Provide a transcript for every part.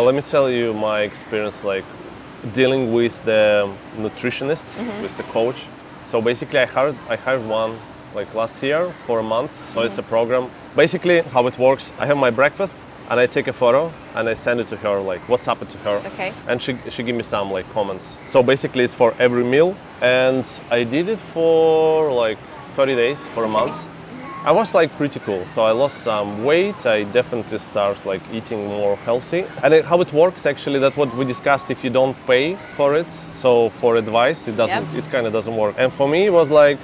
let me tell you my experience, like dealing with the nutritionist, with the coach. So basically, I hired one like last year for a month. So it's a program. Basically, how it works: I have my breakfast, and I take a photo and I send it to her, like WhatsApp it to her. Okay. And she give me some like comments. So basically, it's for every meal, and I did it for like 30 days, for a month. I was like pretty cool. So I lost some weight. I definitely start like eating more healthy. And how it works actually, that's what we discussed. If you don't pay for it, so for advice, it doesn't. It kind of doesn't work. And for me, it was like,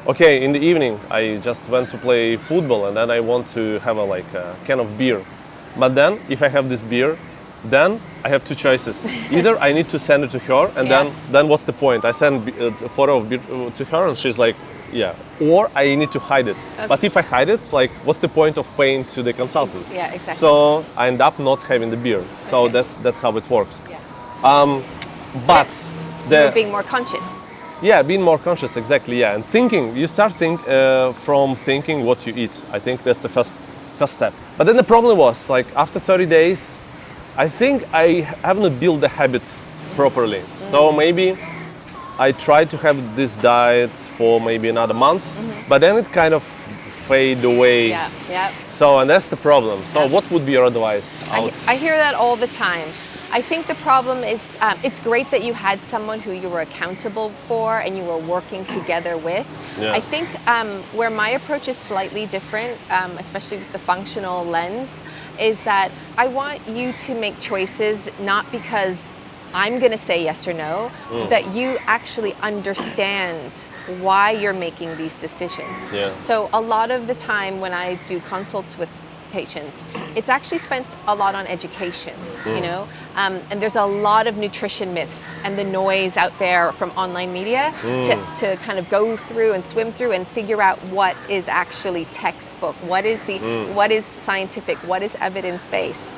okay, in the evening, I just went to play football, and then I want to have a can of beer. But then, if I have this beer, then I have two choices. Either I need to send it to her, and then what's the point? I send a photo of beer to her, and she's like, yeah. Or I need to hide it. Okay. But if I hide it, like, what's the point of paying to the consultant? Yeah, exactly. So I end up not having the beer. So that's how it works. Yeah. But you're being more conscious. Yeah, being more conscious, exactly. Yeah, and thinking. You start from thinking what you eat. I think that's the first step. But then the problem was, like, after 30 days, I think I haven't built the habits properly. So maybe I tried to have this diet for maybe another month, but then it kind of fade away. Yeah. So, and that's the problem. So what would be your advice? I hear that all the time. I think the problem is, it's great that you had someone who you were accountable for and you were working together with. Yeah. I think where my approach is slightly different, especially with the functional lens, is that I want you to make choices not because I'm going to say yes or no, that you actually understand why you're making these decisions. Yeah. So a lot of the time when I do consults with patients, it's actually spent a lot on education, you know, and there's a lot of nutrition myths and the noise out there from online media to kind of go through and swim through and figure out what is actually textbook, what is what is scientific, what is evidence-based.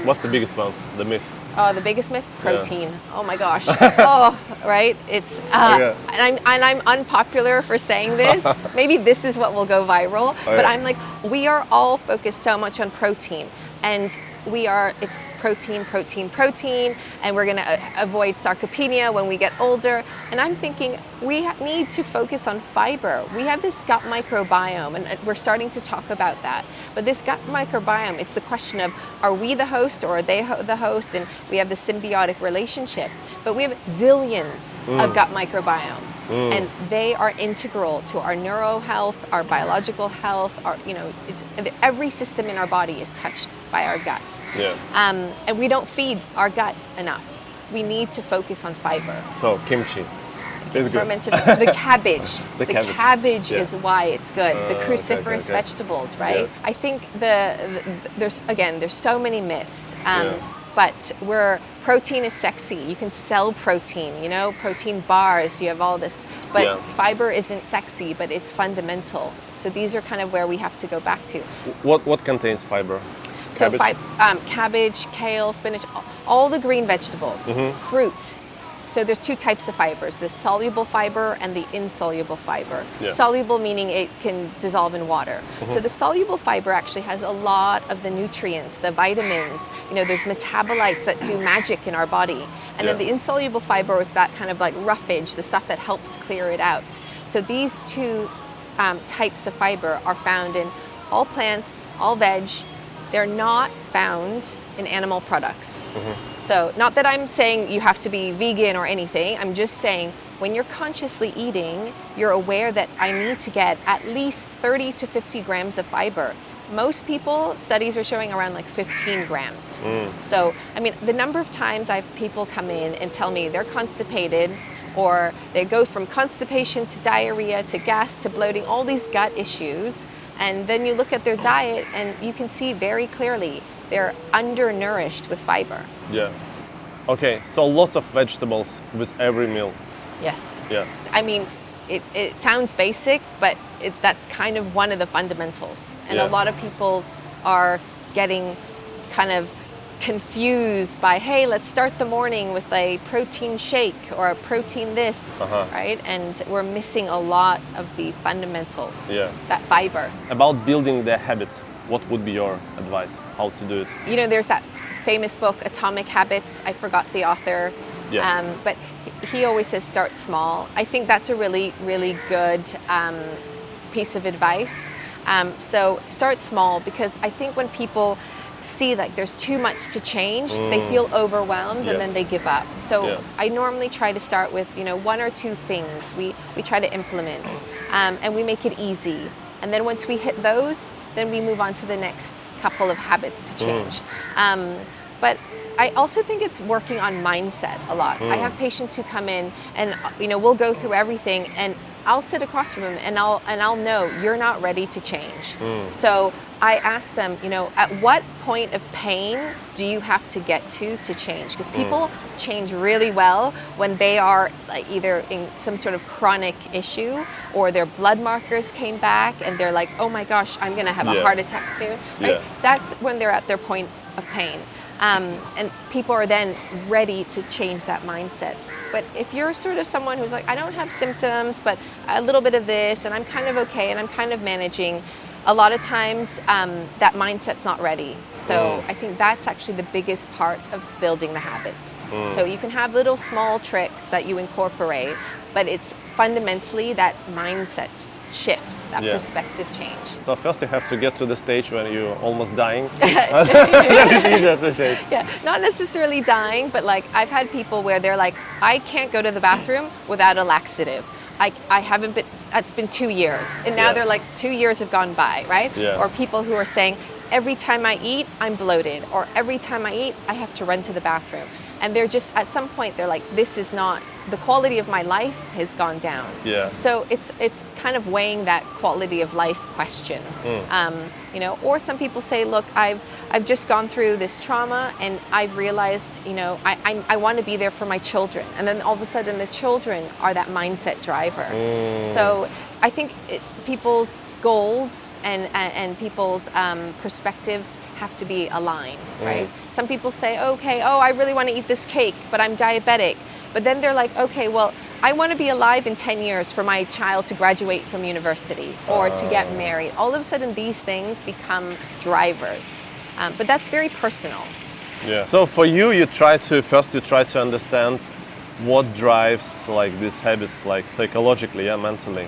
What's the biggest ones, the myth? The biggest myth, protein. Yeah. Oh my gosh. Oh, right. It's and I'm unpopular for saying this. Maybe this is what will go viral. But I'm like, we are all focused so much on protein, and it's protein, and we're going to avoid sarcopenia when we get older. And I'm thinking we need to focus on fiber. We have this gut microbiome, and we're starting to talk about that. But this gut microbiome, it's the question of, are we the host or are they the host? And we have the symbiotic relationship. But we have zillions of gut microbiome. And they are integral to our neuro health, our biological health, every system in our body is touched by our gut. Yeah. And we don't feed our gut enough. We need to focus on fiber. So kimchi is good. The cabbage. The cabbage is why it's good. The cruciferous vegetables, right? Yeah. I think there's so many myths. But protein is sexy. You can sell protein, protein bars, you have all this. But fiber isn't sexy, but it's fundamental. So these are kind of where we have to go back to. What contains fiber? So cabbage, kale, spinach, all the green vegetables, fruit. So there's two types of fibers, the soluble fiber and the insoluble fiber. Yeah. Soluble meaning it can dissolve in water. So the soluble fiber actually has a lot of the nutrients, the vitamins, there's metabolites that do magic in our body. And then the insoluble fiber is that kind of like roughage, the stuff that helps clear it out. So these two types of fiber are found in all plants, all veg. They're not found in animal products. So not that I'm saying you have to be vegan or anything, I'm just saying when you're consciously eating, you're aware that I need to get at least 30 to 50 grams of fiber. Most people, studies are showing around like 15 grams. So, I mean, the number of times I have people come in and tell me they're constipated, or they go from constipation to diarrhea to gas to bloating, all these gut issues. And then you look at their diet and you can see very clearly they're undernourished with fiber. Yeah. Okay, so lots of vegetables with every meal. Yes. Yeah. I mean, it sounds basic, but that's kind of one of the fundamentals. And a lot of people are getting kind of confused by, hey, let's start the morning with a protein shake or a protein this, right? And we're missing a lot of the fundamentals, that fiber. About building the habits, what would be your advice? How to do it? There's that famous book, Atomic Habits. I forgot the author, but he always says start small. I think that's a really, really good piece of advice. So start small, because I think when people see like there's too much to change, they feel overwhelmed and then they give up. So I normally try to start with, you know, 1 or 2 things we try to implement, and we make it easy. And then once we hit those, then we move on to the next couple of habits to change. But I also think it's working on mindset a lot. I have patients who come in and, you know, we'll go through everything, and I'll sit across from them and I'll know you're not ready to change. So I ask them, you know, at what point of pain do you have to get to change? Because people change really well when they are like either in some sort of chronic issue, or their blood markers came back and they're like, oh my gosh, I'm gonna have a heart attack soon, right? That's when they're at their point of pain. And people are then ready to change that mindset. But if you're sort of someone who's like, I don't have symptoms, but a little bit of this, and I'm kind of okay, and I'm kind of managing, a lot of times that mindset's not ready. So I think that's actually the biggest part of building the habits. So you can have little small tricks that you incorporate, but it's fundamentally that mindset shift, that perspective change. So first you have to get to the stage when you're almost dying. Then it's easier to change. Yeah, not necessarily dying, but like I've had people where they're like, I can't go to the bathroom without a laxative. I haven't been, that's been 2 years. And now they're like, 2 years have gone by, right? Or people who are saying, every time I eat, I'm bloated. Or every time I eat, I have to run to the bathroom. And they're just, at some point, they're like, this is not, the quality of my life has gone down. So it's kind of weighing that quality of life question. You know, or some people say, look, I've just gone through this trauma and I've realized, you know, I want to be there for my children. And then all of a sudden the children are that mindset driver. So I think people's goals and people's perspectives have to be aligned, right? Some people say, okay, oh, I really want to eat this cake, but I'm diabetic. But then they're like, okay, well, I want to be alive in 10 years for my child to graduate from university or to get married. All of a sudden, these things become drivers. But that's very personal. So for you, you try to understand what drives like these habits, like psychologically, mentally.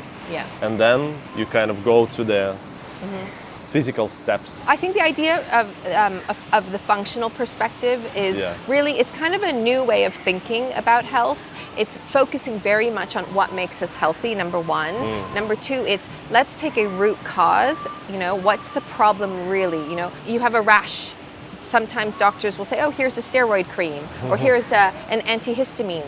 And then you kind of go to the physical steps. I think the idea of the functional perspective is really, it's kind of a new way of thinking about health. It's focusing very much on what makes us healthy, number one. Number two, it's let's take a root cause. You know, what's the problem really? You know, you have a rash. Sometimes doctors will say, oh, here's a steroid cream, or here's an antihistamine.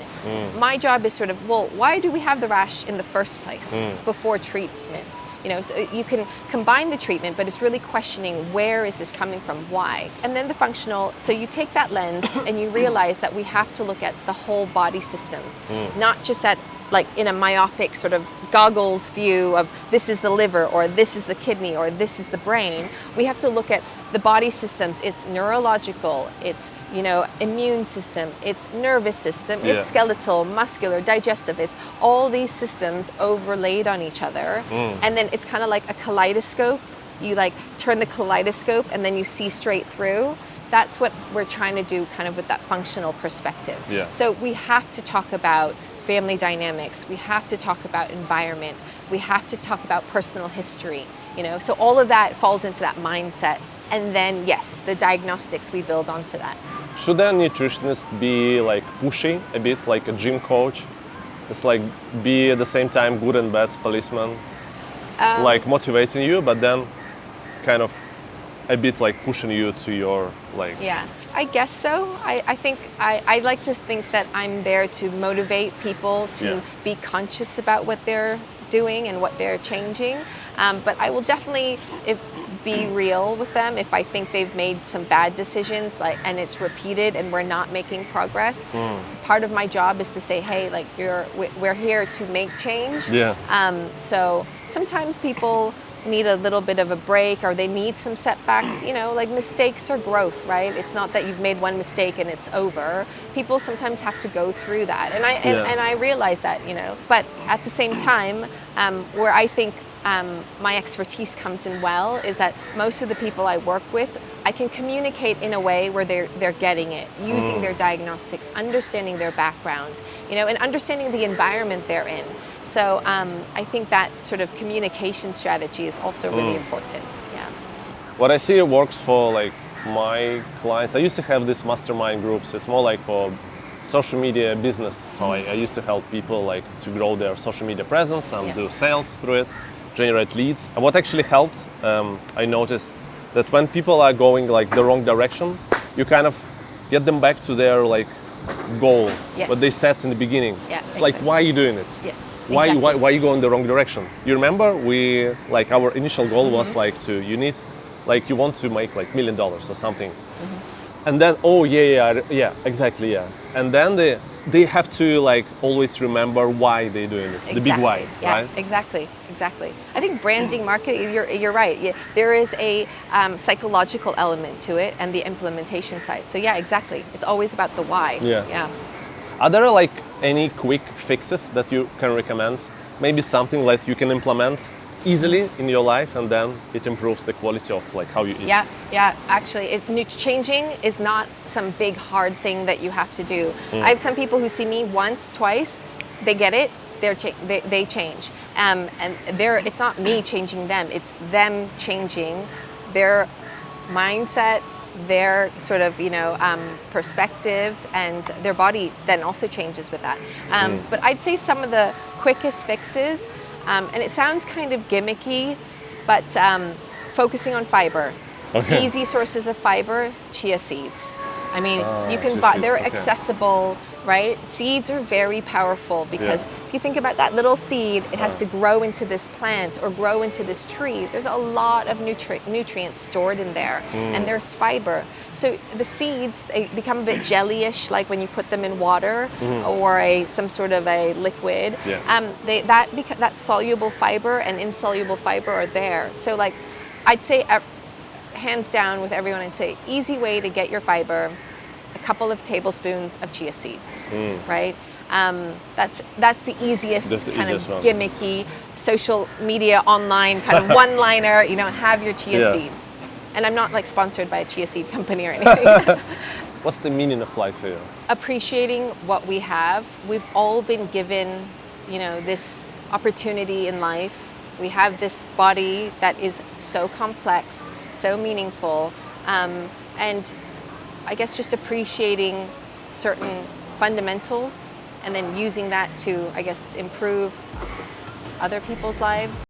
My job is sort of, well, why do we have the rash in the first place before treatment? You know, so you can combine the treatment, but it's really questioning, where is this coming from, why? And then the functional, so you take that lens and you realize that we have to look at the whole body systems, not just at like in a myopic sort of goggles view of this is the liver or this is the kidney or this is the brain. We have to look at the body systems. It's neurological, it's, you know, immune system, it's nervous system, it's skeletal, muscular, digestive. It's all these systems overlaid on each other. And then it's kind of like a kaleidoscope. You like turn the kaleidoscope and then you see straight through. That's what we're trying to do kind of with that functional perspective. So we have to talk about family dynamics, we have to talk about environment, we have to talk about personal history, you know, so all of that falls into that mindset. And then yes, the diagnostics we build onto that. Should a nutritionist be like pushy a bit, like a gym coach? It's like be at the same time good and bad policeman, like motivating you, but then kind of a bit like pushing you to your like... Yeah, I guess so. I think I like to think that I'm there to motivate people to be conscious about what they're doing and what they're changing. But I will definitely be real with them if I think they've made some bad decisions, like, and it's repeated and we're not making progress. Part of my job is to say, hey, like we're here to make change. So sometimes people need a little bit of a break, or they need some setbacks, you know, like mistakes or growth, right? It's not that you've made one mistake and it's over. People sometimes have to go through that, and I realize that, you know. But at the same time, where I think my expertise comes in well is that most of the people I work with, I can communicate in a way where they're getting it, using their diagnostics, understanding their background, and understanding the environment they're in. So I think that sort of communication strategy is also really important. Yeah. What I see works for like my clients. I used to have these mastermind groups. It's more like for social media business. So I used to help people like to grow their social media presence and do sales through it, generate leads. And what actually helped, I noticed that when people are going like the wrong direction, you kind of get them back to their like goal, what they set in the beginning. Yeah, it's like, why are you doing it? Yes. Why Exactly. are you going the wrong direction? You remember our initial goal was like you want to make like $1 million or something. And then, exactly. And then they have to like always remember why they're doing it, the big why, right? Exactly. I think branding, marketing, you're right. Yeah, there is a psychological element to it and the implementation side. So yeah, exactly. It's always about the why. Yeah. Are there like any quick fixes that you can recommend? Maybe something that you can implement easily in your life, and then it improves the quality of like how you eat. Yeah. Actually, changing is not some big hard thing that you have to do. I have some people who see me once, twice, they get it, they change, and it's not me changing them; it's them changing their mindset, their sort of perspectives, and their body then also changes with that. But I'd say some of the quickest fixes. And it sounds kind of gimmicky, but focusing on fiber. Okay. Easy sources of fiber, chia seeds. I mean, you can chia buy, seeds, they're okay. accessible, right? Seeds are very powerful because if you think about that little seed, it has to grow into this plant or grow into this tree. There's a lot of nutrients stored in there, and there's fiber. So the seeds, they become a bit jellyish, like when you put them in water or some sort of a liquid. That soluble fiber and insoluble fiber are there. So like, I'd say hands down with everyone, I'd say easy way to get your fiber, a couple of tablespoons of chia seeds, right? That's the easiest kind of gimmicky social media online kind of one-liner. Have your chia seeds. And I'm not like sponsored by a chia seed company or anything. What's the meaning of life for you? Appreciating what we have. We've all been given, this opportunity in life. We have this body that is so complex, so meaningful, and I guess just appreciating certain fundamentals and then using that to, I guess, improve other people's lives.